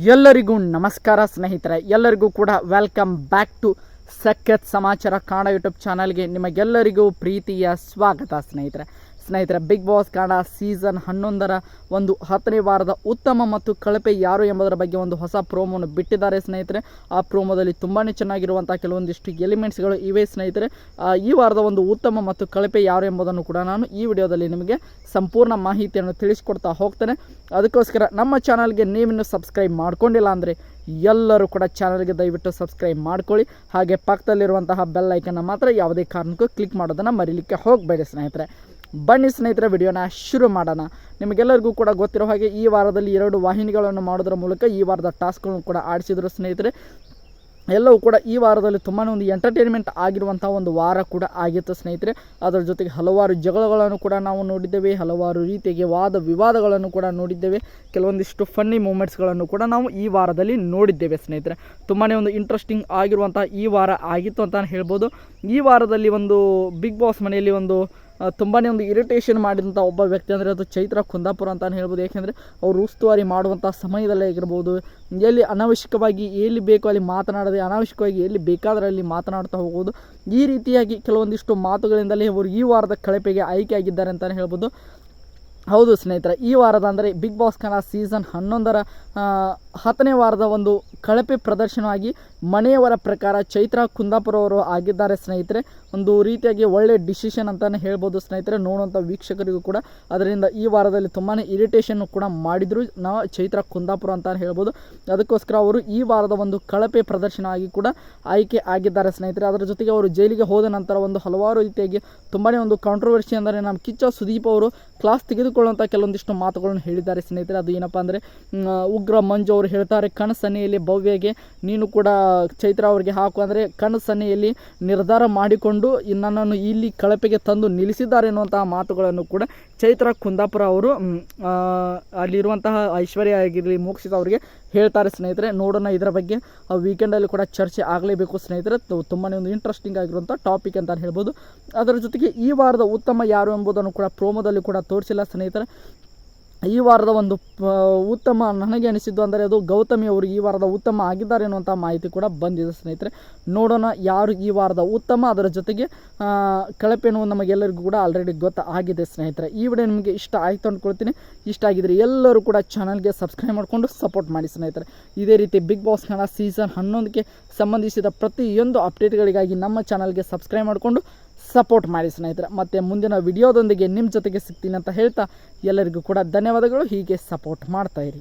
ಎಲ್ಲರಿಗೂ ನಮಸ್ಕಾರ ಸ್ನೇಹಿತರೆ, ಎಲ್ಲರಿಗೂ ಕೂಡ ವೆಲ್ಕಮ್ ಬ್ಯಾಕ್ ಟು ಸಖತ್ ಸಮಾಚಾರ ಕನ್ನಡ ಯೂಟ್ಯೂಬ್ ಚಾನಲ್ಗೆ ನಿಮಗೆಲ್ಲರಿಗೂ ಪ್ರೀತಿಯ ಸ್ವಾಗತ. ಸ್ನೇಹಿತರೆ ಬಿಗ್ ಬಾಸ್ ಕನ್ನಡ ಸೀಸನ್ 11ರ ಒಂದು 10ನೇ ವಾರದ ಉತ್ತಮ ಮತ್ತು ಕಳಪೆ ಯಾರು ಎಂಬುದರ ಬಗ್ಗೆ ಒಂದು ಹೊಸ ಪ್ರೋಮೋವನ್ನು ಬಿಟ್ಟಿದ್ದಾರೆ ಸ್ನೇಹಿತರೆ. ಆ ಪ್ರೋಮೋದಲ್ಲಿ ತುಂಬಾ ಚೆನ್ನಾಗಿರುವಂಥ ಕೆಲವೊಂದಿಷ್ಟು ಎಲಿಮೆಂಟ್ಸ್ಗಳು ಇವೆ ಸ್ನೇಹಿತರೆ. ಈ ವಾರದ ಒಂದು ಉತ್ತಮ ಮತ್ತು ಕಳಪೆ ಯಾರು ಎಂಬುದನ್ನು ಕೂಡ ನಾನು ಈ ವಿಡಿಯೋದಲ್ಲಿ ನಿಮಗೆ ಸಂಪೂರ್ಣ ಮಾಹಿತಿಯನ್ನು ತಿಳಿಸ್ಕೊಡ್ತಾ ಹೋಗ್ತೇನೆ. ಅದಕ್ಕೋಸ್ಕರ ನಮ್ಮ ಚಾನಲ್ಗೆ ನೀವಿನ್ನೂ ಸಬ್ಸ್ಕ್ರೈಬ್ ಮಾಡ್ಕೊಂಡಿಲ್ಲ ಅಂದರೆ ಎಲ್ಲರೂ ಕೂಡ ಚಾನಲ್ಗೆ ದಯವಿಟ್ಟು ಸಬ್ಸ್ಕ್ರೈಬ್ ಮಾಡ್ಕೊಳ್ಳಿ. ಹಾಗೆ ಪಕ್ಕದಲ್ಲಿರುವಂತಹ ಬೆಲ್ ಐಕನ್ನ ಮಾತ್ರ ಯಾವುದೇ ಕಾರಣಕ್ಕೂ ಕ್ಲಿಕ್ ಮಾಡೋದನ್ನು ಮರೀಲಿಕ್ಕೆ ಹೋಗಬೇಡಿ ಸ್ನೇಹಿತರೆ. ಬನ್ನಿ ಸ್ನೇಹಿತರೆ, ವಿಡಿಯೋನ ಶುರು ಮಾಡೋಣ. ನಿಮಗೆಲ್ಲರಿಗೂ ಕೂಡ ಗೊತ್ತಿರೋ ಹಾಗೆ ಈ ವಾರದಲ್ಲಿ 2 ವಾಹಿನಿಗಳನ್ನು ಮಾಡೋದರ ಮೂಲಕ ಈ ವಾರದ ಟಾಸ್ಕ್ಗಳನ್ನು ಕೂಡ ಆಡಿಸಿದ್ರು ಸ್ನೇಹಿತರೆ. ಎಲ್ಲವೂ ಕೂಡ ಈ ವಾರದಲ್ಲಿ ತುಂಬಾ ಒಂದು ಎಂಟರ್ಟೈನ್ಮೆಂಟ್ ಆಗಿರುವಂಥ ಒಂದು ವಾರ ಕೂಡ ಆಗಿತ್ತು ಸ್ನೇಹಿತರೆ. ಅದರ ಜೊತೆಗೆ ಹಲವಾರು ಜಗಳಗಳನ್ನು ಕೂಡ ನಾವು ನೋಡಿದ್ದೇವೆ, ಹಲವಾರು ರೀತಿಯಾಗಿ ವಾದ ವಿವಾದಗಳನ್ನು ಕೂಡ ನೋಡಿದ್ದೇವೆ, ಕೆಲವೊಂದಿಷ್ಟು ಫನ್ನಿ ಮೂಮೆಂಟ್ಸ್ಗಳನ್ನು ಕೂಡ ನಾವು ಈ ವಾರದಲ್ಲಿ ನೋಡಿದ್ದೇವೆ ಸ್ನೇಹಿತರೆ. ತುಂಬಾ ಒಂದು ಇಂಟ್ರೆಸ್ಟಿಂಗ್ ಆಗಿರುವಂಥ ಈ ವಾರ ಆಗಿತ್ತು ಅಂತ ಹೇಳ್ಬೋದು. ಈ ವಾರದಲ್ಲಿ ಒಂದು ಬಿಗ್ ಬಾಸ್ ಮನೆಯಲ್ಲಿ ಒಂದು ತುಂಬಾ ಒಂದು ಇರಿಟೇಷನ್ ಮಾಡಿದಂಥ ಒಬ್ಬ ವ್ಯಕ್ತಿ ಅಂದರೆ ಅದು ಚೈತ್ರ ಕುಂದಾಪುರ ಅಂತ ಹೇಳ್ಬೋದು. ಏಕೆಂದರೆ ಅವರು ಉಸ್ತುವಾರಿ ಮಾಡುವಂಥ ಸಮಯದಲ್ಲೇ ಆಗಿರ್ಬೋದು, ಎಲ್ಲಿ ಅನಾವಶ್ಯಕವಾಗಿ ಎಲ್ಲಿ ಬೇಕೋ ಅಲ್ಲಿ ಮಾತನಾಡದೆ ಅನಾವಶ್ಯಕವಾಗಿ ಎಲ್ಲಿ ಬೇಕಾದರೆ ಅಲ್ಲಿ ಮಾತನಾಡ್ತಾ ಹೋಗೋದು, ಈ ರೀತಿಯಾಗಿ ಕೆಲವೊಂದಿಷ್ಟು ಮಾತುಗಳಿಂದಲೇ ಅವರು ಈ ವಾರದ ಕಳಪೆಗೆ ಆಯ್ಕೆ ಆಗಿದ್ದಾರೆ ಅಂತಲೇ ಹೇಳ್ಬೋದು. ಹೌದು ಸ್ನೇಹಿತರೆ, ಈ ವಾರದ ಅಂದರೆ ಬಿಗ್ ಬಾಸ್ ಕನ್ನಡ ಸೀಸನ್ 11ರ 10ನೇ ವಾರದ ಒಂದು ಕಳಪೆ ಪ್ರದರ್ಶನವಾಗಿ ಮನೆಯವರ ಪ್ರಕಾರ ಚೈತ್ರ ಕುಂದಾಪುರ ಅವರು ಆಗಿದ್ದಾರೆ ಸ್ನೇಹಿತರೆ. ಒಂದು ರೀತಿಯಾಗಿ ಒಳ್ಳೆ ಡಿಸಿಷನ್ ಅಂತಲೇ ಹೇಳ್ಬೋದು ಸ್ನೇಹಿತರೆ. ನೋಡುವಂಥ ವೀಕ್ಷಕರಿಗೂ ಕೂಡ ಅದರಿಂದ ಈ ವಾರದಲ್ಲಿ ತುಂಬಾ ಇರಿಟೇಷನ್ ಕೂಡ ಮಾಡಿದ್ರು ನಾವು ಚೈತ್ರ ಕುಂದಾಪುರ ಅಂತ ಹೇಳ್ಬೋದು. ಅದಕ್ಕೋಸ್ಕರ ಅವರು ಈ ವಾರದ ಒಂದು ಕಳಪೆ ಪ್ರದರ್ಶನ ಆಗಿ ಕೂಡ ಆಯ್ಕೆ ಆಗಿದ್ದಾರೆ ಸ್ನೇಹಿತರೆ. ಅದರ ಜೊತೆಗೆ ಅವರು ಜೈಲಿಗೆ ಹೋದ ನಂತರ ಒಂದು ಹಲವಾರು ರೀತಿಯಾಗಿ ತುಂಬಾ ಒಂದು ಕಾಂಟ್ರವರ್ಸಿ ಅಂದರೆ ನಮ್ಮ ಕಿಚ್ಚ ಸುದೀಪ್ ಅವರು ಕ್ಲಾಸ್ ತೆಗೆದುಕೊಳ್ಳುವಂಥ ಕೆಲವೊಂದಿಷ್ಟು ಮಾತುಗಳನ್ನು ಹೇಳಿದ್ದಾರೆ ಸ್ನೇಹಿತರೆ. ಅದು ಏನಪ್ಪ ಅಂದರೆ ಉಗ್ರ ಮಂಜು ಅವರು ಹೇಳ್ತಾರೆ, ಕಣಸನ್ನೆಯಲ್ಲಿ ಭವ್ಯಗೆ ನೀನು ಕೂಡ ಚೈತ್ರ ಅವರಿಗೆ ಹಾಕು ಅಂದರೆ ಕಣಸನ್ನೆಯಲ್ಲಿ ನಿರ್ಧಾರ ಮಾಡಿಕೊಂಡು ನನ್ನನ್ನು ಇಲ್ಲಿ ಕಳಪೆಗೆ ತಂದು ನಿಲ್ಲಿಸಿದ್ದಾರೆ ಎನ್ನುವಂತಹ ಮಾತುಗಳನ್ನು ಕೂಡ ಚೈತ್ರ ಕುಂದಾಪುರ ಅವರು ಅಲ್ಲಿರುವಂತಹ ಐಶ್ವರ್ಯ ಆಗಿರಲಿ ಮೋಕ್ಷಿತ ಅವರಿಗೆ ಹೇಳ್ತಾರೆ ಸ್ನೇಹಿತರೆ. ನೋಡೋಣ, ಇದರ ಬಗ್ಗೆ ವೀಕೆಂಡಲ್ಲಿ ಕೂಡ ಚರ್ಚೆ ಆಗಲೇಬೇಕು ಸ್ನೇಹಿತರೆ. ತುಂಬಾ ಒಂದು ಇಂಟ್ರೆಸ್ಟಿಂಗ್ ಆಗಿರುವಂಥ ಟಾಪಿಕ್ ಅಂತ ಹೇಳ್ಬೋದು. ಅದರ ಜೊತೆಗೆ ಈ ವಾರದ ಉತ್ತಮ ಯಾರು ಎಂಬುದನ್ನು ಕೂಡ ಪ್ರೋಮೋದಲ್ಲಿ ಕೂಡ ತೋರಿಸಿಲ್ಲ ಸ್ನೇಹಿತರೆ. ಈ ವಾರದ ಒಂದು ಉತ್ತಮ ನನಗೆ ಅನಿಸಿದ್ದು ಅಂದರೆ ಅದು ಗೌತಮಿ ಅವರು ಈ ವಾರದ ಉತ್ತಮ ಆಗಿದ್ದಾರೆ ಎನ್ನುವಂಥ ಮಾಹಿತಿ ಕೂಡ ಬಂದಿದೆ ಸ್ನೇಹಿತರೆ. ನೋಡೋಣ ಯಾರು ಈ ವಾರದ ಉತ್ತಮ, ಅದರ ಜೊತೆಗೆ ಕಳಪೆ ಎನ್ನುವುದು ನಮಗೆಲ್ಲರಿಗೂ ಕೂಡ ಆಲ್ರೆಡಿ ಗೊತ್ತಾಗಿದೆ ಸ್ನೇಹಿತರೆ. ಈ ವಿಡಿಯೋ ನಿಮಗೆ ಇಷ್ಟ ಆಯಿತು ಅಂದ್ಕೊಳ್ತೀನಿ. ಇಷ್ಟ ಆಗಿದ್ರೆ ಎಲ್ಲರೂ ಕೂಡ ಚಾನಲ್ಗೆ ಸಬ್ಸ್ಕ್ರೈಬ್ ಮಾಡಿಕೊಂಡು ಸಪೋರ್ಟ್ ಮಾಡಿ ಸ್ನೇಹಿತರೆ. ಇದೇ ರೀತಿ ಬಿಗ್ ಬಾಸ್ ಕನ್ನಡ ಸೀಸನ್ 11ಕ್ಕೆ ಸಂಬಂಧಿಸಿದ ಪ್ರತಿಯೊಂದು ಅಪ್ಡೇಟ್ಗಳಿಗಾಗಿ ನಮ್ಮ ಚಾನಲ್ಗೆ ಸಬ್ಸ್ಕ್ರೈಬ್ ಮಾಡಿಕೊಂಡು ಸಪೋರ್ಟ್ ಮಾಡಿ ಸ್ನೇಹಿತರೆ. ಮತ್ತು ಮುಂದಿನ ವಿಡಿಯೋದೊಂದಿಗೆ ನಿಮ್ಮ ಜೊತೆಗೆ ಸಿಗ್ತೀನಿ ಅಂತ ಹೇಳ್ತಾ ಎಲ್ಲರಿಗೂ ಕೂಡ ಧನ್ಯವಾದಗಳು. ಹೀಗೆ ಸಪೋರ್ಟ್ ಮಾಡ್ತಾಯಿರಿ.